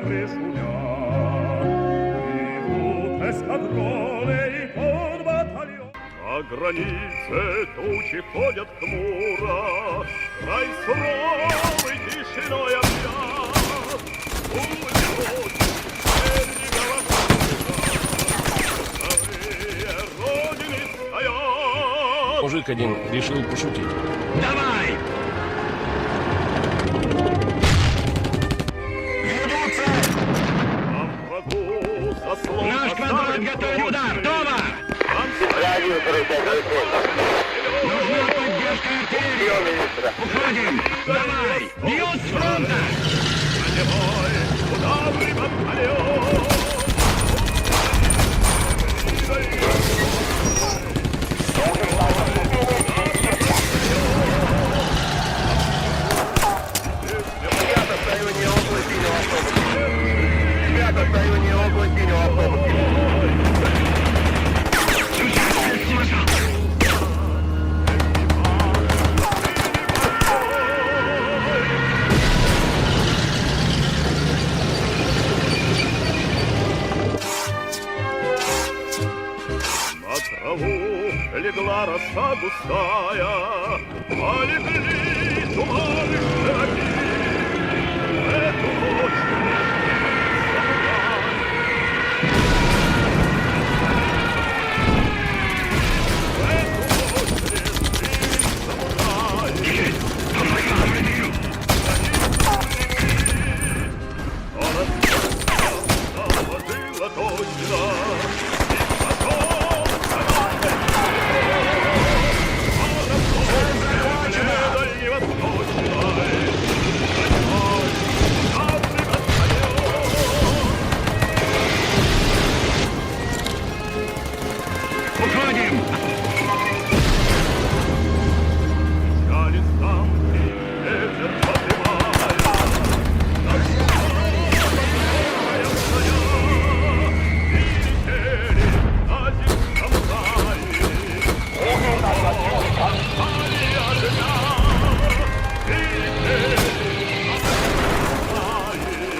ветры шумят, идут эскадроны и подбатальон. На границе тучи ходят хмуро, край суровый тишиной объят. Улетут берегового родины стоят. Мужик один решил пошутить. Давай! Наш квадрат готовит удар! Дома! Нужна поддержка артиллерии! Уходим! Давай! Бьют с фронта! Ударный батальон! Легла роса густая, а легли туманы широкие. Эту ночь Уходим!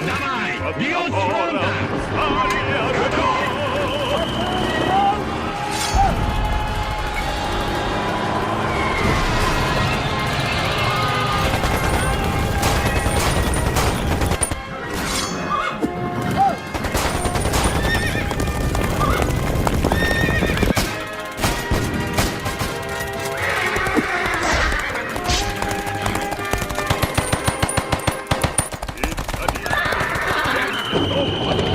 Давай! Бьют с фронта! Oh,